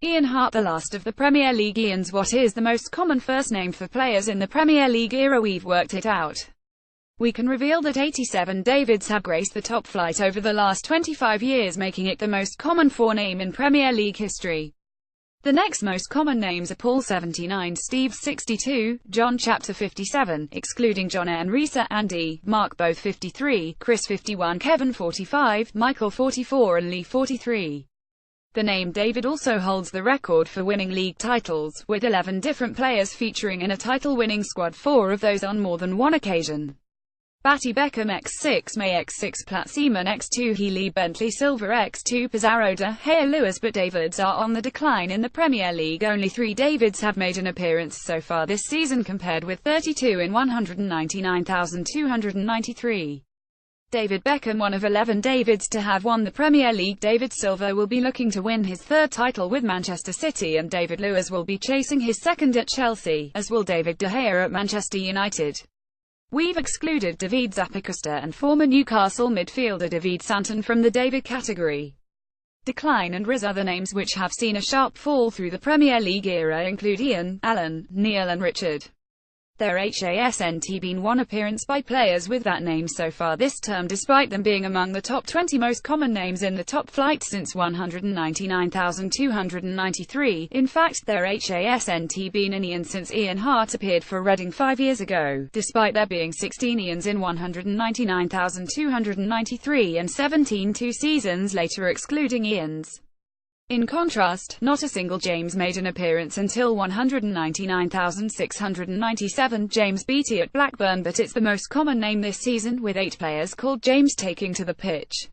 Ian Hart, the last of the Premier League Ians. What is the most common first name for players in the Premier League era? We've worked it out. We can reveal that 87 Davids have graced the top flight over the last 25 years, making it the most common forename in Premier League history. The next most common names are Paul 79, Steve 62, John chapter 57, excluding John and Risa, Andy, Mark both 53, Chris 51, Kevin 45, Michael 44 and Lee 43. The name David also holds the record for winning league titles, with 11 different players featuring in a title-winning squad, 4 of those on more than one occasion. Batty Beckham x6, May x6, Platt Seaman x2, Healy, Bentley, Silver x2, Pizarro, De Gea, Lewis. But Davids are on the decline in the Premier League. Only 3 Davids have made an appearance so far this season, compared with 32 in 199,293. David Beckham, one of 11 Davids to have won the Premier League. David Silva will be looking to win his 3rd title with Manchester City, and David Luiz will be chasing his 2nd at Chelsea, as will David De Gea at Manchester United. We've excluded David Zappacosta and former Newcastle midfielder David Santon from the David category. Decline and rise. Other names which have seen a sharp fall through the Premier League era include Ian, Alan, Neil and Richard. There hasn't been one appearance by players with that name so far this term, despite them being among the top 20 most common names in the top flight since 199,293. In fact, there hasn't been an Ian since Ian Hart appeared for Reading 5 years ago, despite there being 16 Ians in 199,293 and 17 2 seasons later excluding Ians. In contrast, not a single James made an appearance until 199,697, James Beattie at Blackburn, but it's the most common name this season, with 8 players called James taking to the pitch.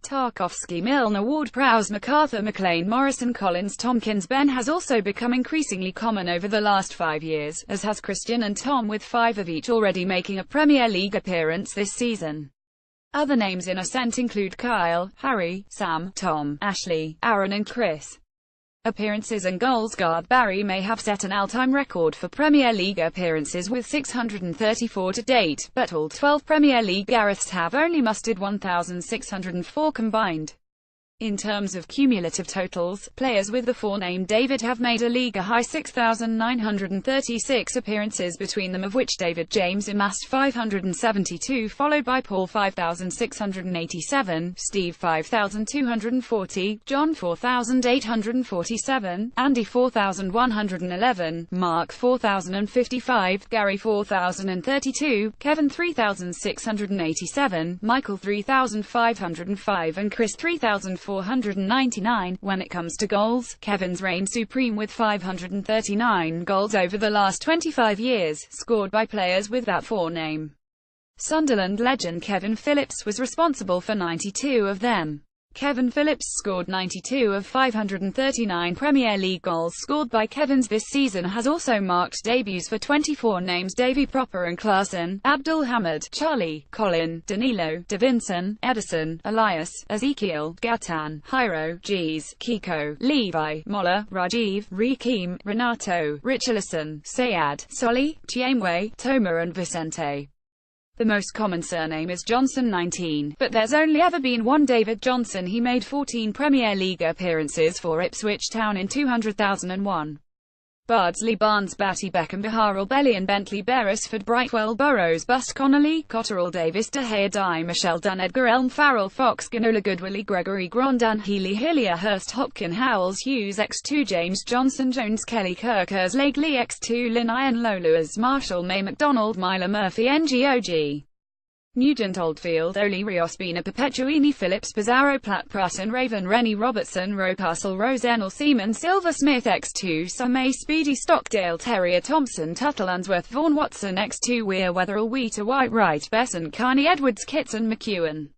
Tarkowski, Milner, Ward-Prowse, MacArthur, McLean, Morrison, Collins, Tompkins. Ben has also become increasingly common over the last 5 years, as has Christian and Tom, with 5 of each already making a Premier League appearance this season. Other names in ascent include Kyle, Harry, Sam, Tom, Ashley, Aaron and Chris. Appearances and goals. Garth Barry may have set an all-time record for Premier League appearances with 634 to date, but all 12 Premier League Gareths have only mustered 1,604 combined. In terms of cumulative totals, players with the forename David have made a league-high 6,936 appearances between them, of which David James amassed 572, followed by Paul 5,687, Steve 5,240, John 4,847, Andy 4,111, Mark 4,055, Gary 4,032, Kevin 3,687, Michael 3,505 and Chris 3,499. When it comes to goals, Kevin's reigns supreme with 539 goals over the last 25 years, scored by players with that forename. Sunderland legend Kevin Phillips was responsible for 92 of them. Kevin Phillips scored 92 of 539 Premier League goals scored by Kevins this season. Has also marked debuts for 24 names: Davy Proper and Klaassen, Abdul Hamid, Charlie, Colin, Danilo, Davinson, Edison, Elias, Ezekiel, Gatan, Jairo, Gies, Kiko, Levi, Mola, Rajiv, Rakim, Renato, Richarlison, Sayad, Solly, Chiemwe, Toma and Vicente. The most common surname is Johnson 19, but there's only ever been one David Johnson. He made 14 Premier League appearances for Ipswich Town in 2001. Bardsley, Barnes, Batty, Beckham, Baharal, Bellion, Bentley, Beresford, Brightwell, Burrows, Bust, Connolly, Cotterill, Davis, De Gea, Di, Michelle Dunn, Edgar Elm, Farrell, Fox, Ginola, Goodwillie, Gregory, Grandin, Healy, Hillier, Hurst, Hopkin, Howells, Hughes x2, James Johnson, Jones, Kelly, Kirk, Lee x2, Lynn, Ian, Loluas, Marshall, May, McDonald, Myla, Murphy, NGOG. Nugent, Oldfield, Oli, Rios, Bina, Perpetuini, Phillips, Pizarro, Platt, Prutton, Raven, Rennie, Robertson, Rocastle, Rosenell, Seaman, Silver, Smith x2, Sumay, Speedy, Stockdale, Terrier, Thompson, Tuttle, Unsworth, Vaughan, Watson x2, Weir, Wetherell, Wheater, White, Wright, Besson, Carney, Edwards, Kitson, McEwen.